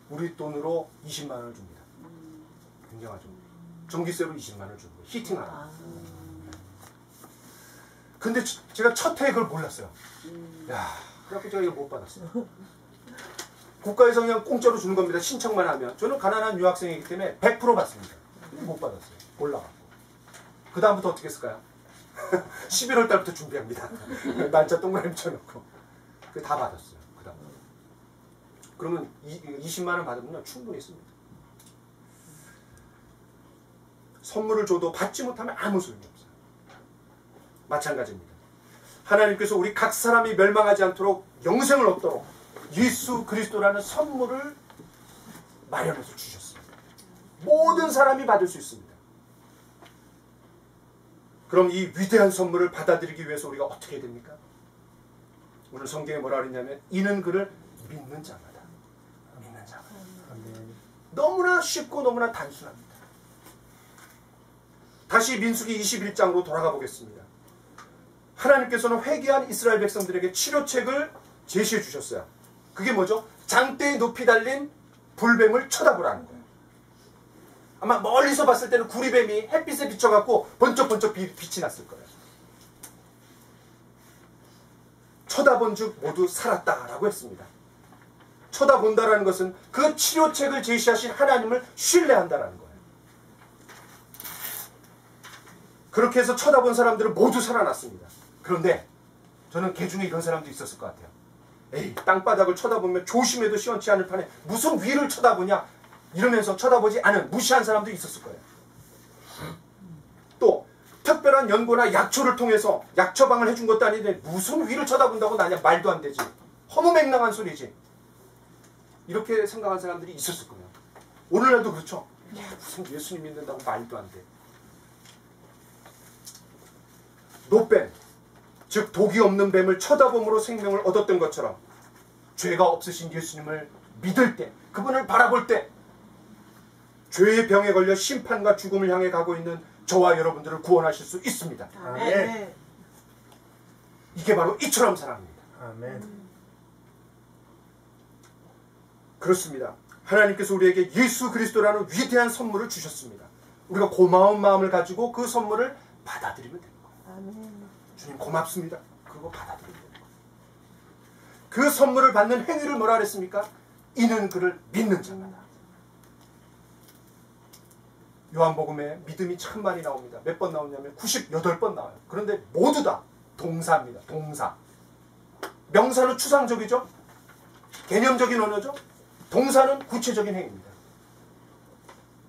우리 돈으로 20만 원을 줍니다. 굉장하죠. 전기세로 20만 원을 주는 거예요. 히팅하라. 근데 제가 첫 해에 그걸 몰랐어요. 그래갖고 제가 이거 못 받았어요. 국가에서 그냥 공짜로 주는 겁니다. 신청만 하면. 저는 가난한 유학생이기 때문에 100% 받습니다. 못 받았어요. 몰라갖고. 그 다음부터 어떻게 했을까요? 11월 달부터 준비합니다. 날짜 동그라미 쳐놓고. 다 받았어요. 그 다음. 그러면 20만 원 받으면 충분히 있습니다. 선물을 줘도 받지 못하면 아무 소용이 없어요. 마찬가지입니다. 하나님께서 우리 각 사람이 멸망하지 않도록 영생을 얻도록 예수 그리스도라는 선물을 마련해서 주셨어요. 모든 사람이 받을 수 있습니다. 그럼 이 위대한 선물을 받아들이기 위해서 우리가 어떻게 해야 됩니까? 오늘 성경에 뭐라 그랬냐면 이는 그를 믿는 자마다. 믿는 자마다. 너무나 쉽고 너무나 단순합니다. 다시 민수기 21장으로 돌아가 보겠습니다. 하나님께서는 회개한 이스라엘 백성들에게 치료책을 제시해 주셨어요. 그게 뭐죠? 장대에 높이 달린 불뱀을 쳐다보라는 거예요. 아마 멀리서 봤을 때는 구리뱀이 햇빛에 비춰갖고 번쩍번쩍 빛이 났을 거예요. 쳐다본 즉 모두 살았다라고 했습니다. 쳐다본다라는 것은 그 치료책을 제시하신 하나님을 신뢰한다라는 거예요. 그렇게 해서 쳐다본 사람들은 모두 살아났습니다. 그런데 저는 개 중에 이런 사람도 있었을 것 같아요. 에이, 땅바닥을 쳐다보면 조심해도 시원치 않을 판에 무슨 위를 쳐다보냐 이러면서 쳐다보지 않은 무시한 사람도 있었을 거예요. 또 특별한 연고나 약초를 통해서 약처방을 해준 것도 아닌데 무슨 위를 쳐다본다고 나냐, 말도 안 되지, 허무맹랑한 소리지, 이렇게 생각한 사람들이 있었을 거예요. 오늘날도 그렇죠. 야, 무슨 예수님 믿는다고 말도 안 돼. 노뱀, 즉 독이 없는 뱀을 쳐다봄으로 생명을 얻었던 것처럼 죄가 없으신 예수님을 믿을 때, 그분을 바라볼 때 죄의 병에 걸려 심판과 죽음을 향해 가고 있는 저와 여러분들을 구원하실 수 있습니다. 아멘. 이게 바로 이처럼 사랑입니다. 아멘. 그렇습니다. 하나님께서 우리에게 예수 그리스도라는 위대한 선물을 주셨습니다. 우리가 고마운 마음을 가지고 그 선물을 받아들이면 됩니다. 아멘. 주님 고맙습니다. 그거 받아들이면 됩니다. 그 선물을 받는 행위를 뭐라 그랬습니까? 이는 그를 믿는 자마다. 요한복음에 믿음이 참 많이 나옵니다. 몇 번 나오냐면 98번 나와요. 그런데 모두 다 동사입니다. 동사. 명사는 추상적이죠. 개념적인 언어죠. 동사는 구체적인 행위입니다.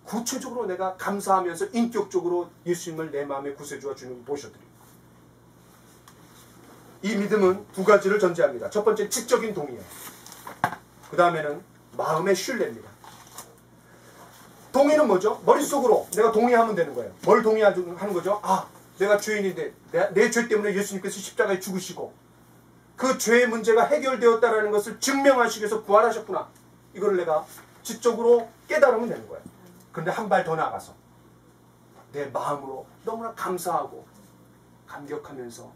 구체적으로 내가 감사하면서 인격적으로 예수님을 내 마음의 구세주와 주님을 모셔드립니다. 이 믿음은 두 가지를 전제합니다. 첫 번째, 지적인 동의예요. 그 다음에는 마음의 신뢰입니다. 동의는 뭐죠? 머릿속으로 내가 동의하면 되는 거예요. 뭘 동의하는 거죠? 아, 내가 죄인인데 내 죄 때문에 예수님께서 십자가에 죽으시고 그 죄의 문제가 해결되었다는 것을 증명하시기 위해서 부활하셨구나. 이거를 내가 지적으로 깨달으면 되는 거예요. 그런데 한 발 더 나가서 내 마음으로 너무나 감사하고 감격하면서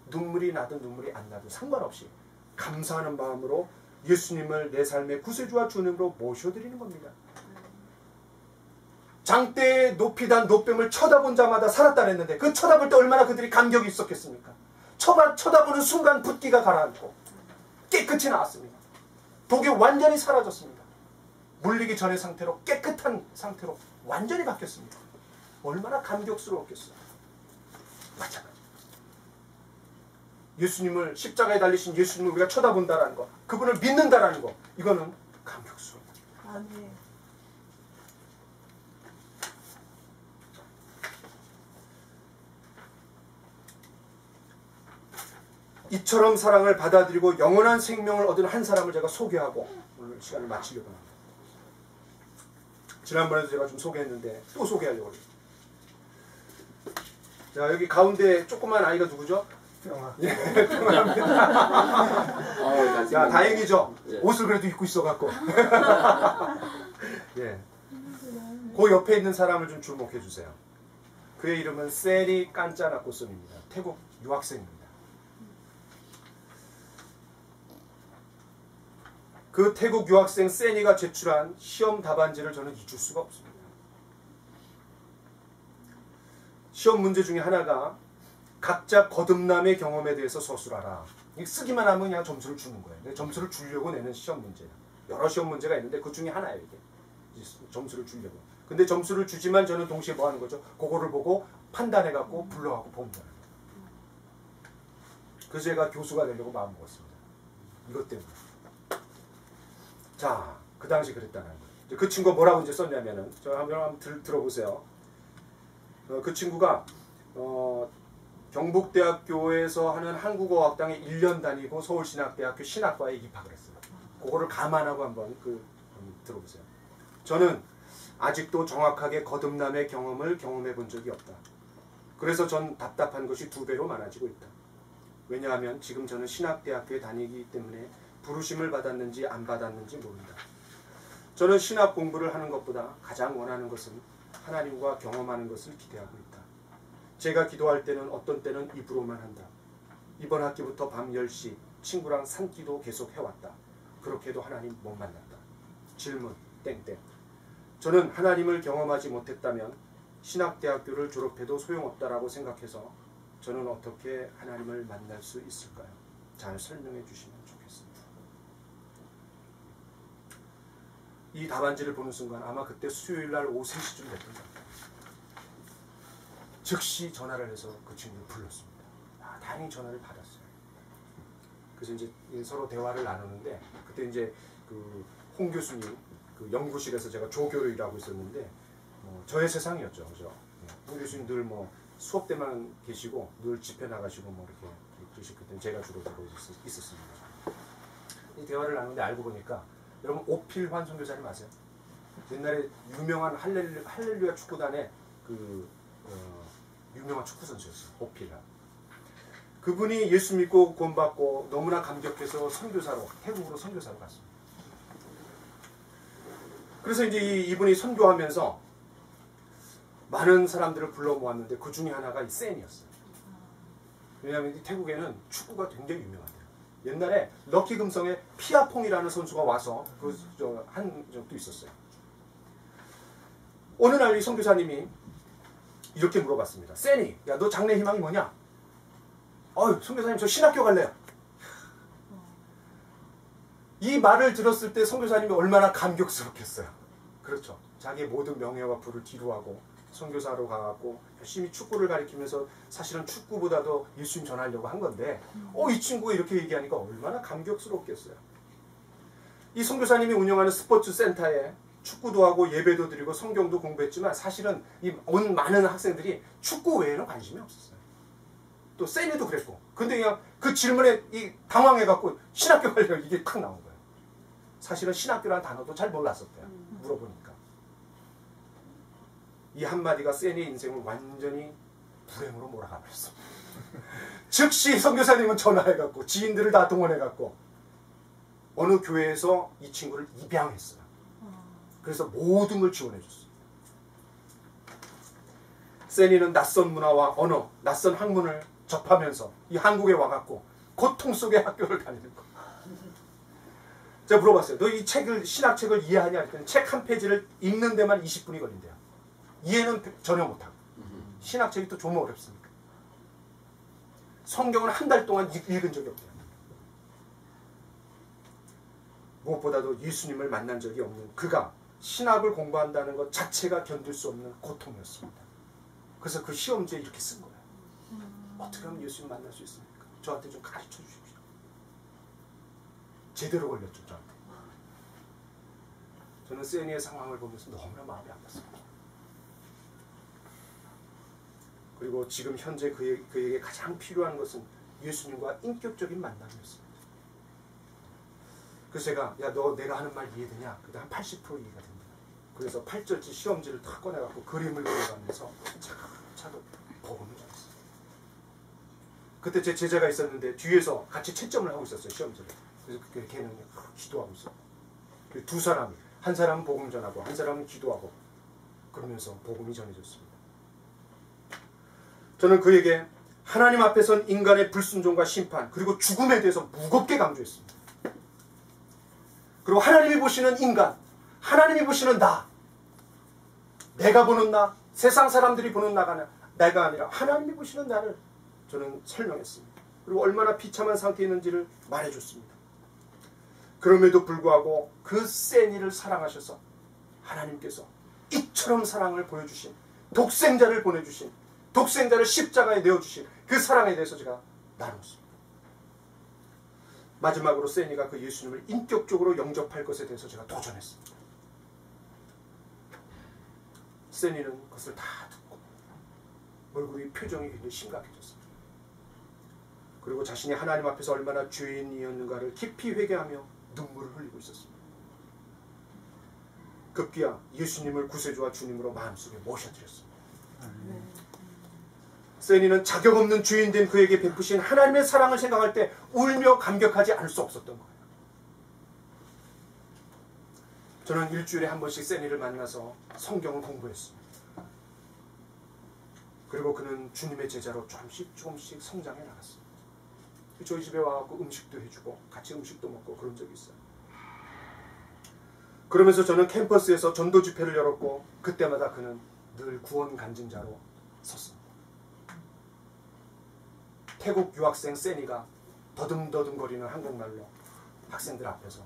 눈물이 나든 눈물이 안 나든 상관없이 감사하는 마음으로 예수님을 내 삶의 구세주와 주님으로 모셔드리는 겁니다. 장대에 높이 단 노뱀을 쳐다본 자마다 살았다 그랬는데 그 쳐다볼 때 얼마나 그들이 감격이 있었겠습니까? 쳐다보는 순간 붓기가 가라앉고 깨끗이 나왔습니다. 독이 완전히 사라졌습니다. 물리기 전의 상태로 깨끗한 상태로 완전히 바뀌었습니다. 얼마나 감격스러웠겠어요. 마찬가지. 예수님을 십자가에 달리신 예수님을 우리가 쳐다본다라는 것, 그분을 믿는다라는 것, 이거는 감격스러워요. 아멘. 이처럼 사랑을 받아들이고 영원한 생명을 얻은 한 사람을 제가 소개하고 오늘 시간을 마치려고 합니다. 지난번에도 제가 좀 소개했는데 또 소개하려고 해요. 자, 여기 가운데 조그만 아이가 누구죠? 평화. 예, 평화합니다. 야, 다행이죠. 예. 옷을 그래도 입고 있어갖고. 예. 그 옆에 있는 사람을 좀 주목해 주세요. 그의 이름은 세리 깐짜나코슨입니다. 태국 유학생입니다. 그 태국 유학생 세니가 제출한 시험 답안지를 저는 잊을 수가 없습니다. 시험 문제 중에 하나가 각자 거듭남의 경험에 대해서 서술하라. 쓰기만 하면 그냥 점수를 주는 거예요. 점수를 주려고 내는 시험 문제예요. 여러 시험 문제가 있는데 그 중에 하나예요. 이게. 점수를 주려고. 근데 점수를 주지만 저는 동시에 뭐 하는 거죠? 그거를 보고 판단해갖고 불러갖고 봅니다. 그래서 제가 교수가 되려고 마음먹었습니다. 이것 때문에. 자, 그 당시 그랬다는 거예요. 그 친구가 뭐라고 이제 썼냐면은, 저 한번 들어보세요. 그 친구가 경북대학교에서 하는 한국어학당에 1년 다니고 서울신학대학교 신학과에 입학을 했어요. 그거를 감안하고 한번 들어보세요. 저는 아직도 정확하게 거듭남의 경험을 경험해 본 적이 없다. 그래서 전 답답한 것이 2배로 많아지고 있다. 왜냐하면 지금 저는 신학대학교에 다니기 때문에 부르심을 받았는지 안 받았는지 모른다. 저는 신학 공부를 하는 것보다 가장 원하는 것은 하나님과 경험하는 것을 기대하고 있다. 제가 기도할 때는 어떤 때는 입으로만 한다. 이번 학기부터 밤 10시 친구랑 산기도 계속 해왔다. 그렇게도 하나님 못 만났다. 질문 땡땡. 저는 하나님을 경험하지 못했다면 신학대학교를 졸업해도 소용없다라고 생각해서 저는 어떻게 하나님을 만날 수 있을까요? 잘 설명해 주시면 좋겠습니다. 이 답안지를 보는 순간 아마 그때 수요일날 오후 3시쯤 됐던 것 같아요. 즉시 전화를 해서 그 친구를 불렀습니다. 다행히 전화를 받았어요. 그래서 이제 서로 대화를 나누는데 그때 이제 그 홍 교수님 그 연구실에서 제가 조교로 일하고 있었는데 저의 세상이었죠. 그죠? 홍 교수님 늘 뭐 수업 때만 계시고 늘 집회 나가시고 뭐 이렇게 그러셨거든요. 제가 주로 들어 있었습니다. 이 대화를 나누는데 알고 보니까 여러분 오필환 선교사님 아세요? 옛날에 유명한 할렐루야 축구단의 그 유명한 축구 선수였어요. 오필환. 그분이 예수 믿고 구원받고 너무나 감격해서 선교사로 태국으로 선교사로 갔습니다. 그래서 이제 이분이 선교하면서 많은 사람들을 불러 모았는데 그 중에 하나가 이 센이었어요. 왜냐하면 이 태국에는 축구가 굉장히 유명하대요. 옛날에 럭키 금성에 피아퐁이라는 선수가 와서 한 적도 있었어요. 어느 날 이 선교사님이 이렇게 물어봤습니다. 센이, 야, 너 장래 희망이 뭐냐? 선교사님 저 신학교 갈래요. 이 말을 들었을 때 선교사님이 얼마나 감격스럽겠어요. 그렇죠. 자기의 모든 명예와 부를 뒤로하고 선교사로 가갖고 열심히 축구를 가리키면서 사실은 축구보다도 예수님 전하려고 한 건데 이 친구가 이렇게 얘기하니까 얼마나 감격스럽겠어요. 이 선교사님이 운영하는 스포츠 센터에 축구도 하고 예배도 드리고 성경도 공부했지만 사실은 온 많은 학생들이 축구 외에는 관심이 없었어요. 또 세니도 그랬고. 근데 그냥 그 질문에 당황해갖고 신학교 가려고 이게 탁 나온 거예요. 사실은 신학교라는 단어도 잘 몰랐었대요. 물어보니까. 이 한마디가 세니의 인생을 완전히 불행으로 몰아가 버렸어. 즉시 선교사님은 전화해갖고 지인들을 다 동원해갖고 어느 교회에서 이 친구를 입양했어요. 그래서 모든 걸 지원해줬어요. 세니는 낯선 문화와 언어, 낯선 학문을 접하면서 이 한국에 와갖고 고통 속의 학교를 다니는 거. 제가 물어봤어요. 너 이 책을, 신학책을 이해하냐? 그랬더니 책 한 페이지를 읽는 데만 20분이 걸린대요. 이해는 전혀 못하고. 신학책이 또 좀 어렵습니까? 성경은 한 달 동안 읽은 적이 없대요. 무엇보다도 예수님을 만난 적이 없는 그가 신학을 공부한다는 것 자체가 견딜 수 없는 고통이었습니다. 그래서 그 시험지에 이렇게 쓴 거예요. 어떻게 하면 예수님 만날 수 있습니까? 저한테 좀 가르쳐 주십시오. 제대로 걸렸죠, 저한테. 저는 세니의 상황을 보면서 너무나 마음이 아팠습니다. 그리고 지금 현재 그에게 가장 필요한 것은 예수님과 인격적인 만남이었습니다. 그래서 제가 내가 하는 말 이해되냐? 그때 한 80% 이해가 됩니다. 그래서 8절지 시험지를 탁 꺼내갖고 그림을 그려가면서 차곡차곡 복음을 전했어요. 그때 제 제자가 있었는데 뒤에서 같이 채점을 하고 있었어요, 시험지를. 그래서 걔는 기도하고 있어요. 두 사람이, 한 사람은 복음 전하고 한 사람은 기도하고 그러면서 복음이 전해졌습니다. 저는 그에게 하나님 앞에선 인간의 불순종과 심판 그리고 죽음에 대해서 무겁게 강조했습니다. 그리고 하나님이 보시는 인간, 하나님이 보시는 나, 내가 보는 나, 세상 사람들이 보는 내가 아니라 하나님이 보시는 나를 저는 설명했습니다. 그리고 얼마나 비참한 상태에 있는지를 말해줬습니다. 그럼에도 불구하고 그 세니를 사랑하셔서 하나님께서 이처럼 사랑을 보여주신 독생자를 보내주신 독생자를 십자가에 내어주신 그 사랑에 대해서 제가 나눴습니다. 마지막으로 세니가 그 예수님을 인격적으로 영접할 것에 대해서 제가 도전했습니다. 세니는 그것을 다 듣고 얼굴이 표정이 굉장히 심각해졌습니다. 그리고 자신이 하나님 앞에서 얼마나 죄인이었는가를 깊이 회개하며 눈물을 흘리고 있었습니다. 급기야 예수님을 구세주와 주님으로 마음속에 모셔드렸습니다. 네. 세니는 자격 없는 죄인된 그에게 베푸신 하나님의 사랑을 생각할 때 울며 감격하지 않을 수 없었던 거예요. 저는 일주일에 한 번씩 세니를 만나서 성경을 공부했습니다. 그리고 그는 주님의 제자로 조금씩 성장해 나갔습니다. 저희 집에 와서 음식도 해주고 같이 음식도 먹고 그런 적이 있어요. 그러면서 저는 캠퍼스에서 전도 집회를 열었고 그때마다 그는 늘 구원 간증자로 섰습니다. 태국 유학생 세니가 더듬더듬거리는 한국말로 학생들 앞에서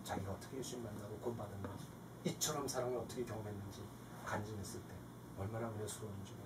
자기가 어떻게 예수님 만나고 구원받았는지 이처럼 사랑을 어떻게 경험했는지 간증했을 때 얼마나 은혜스러운지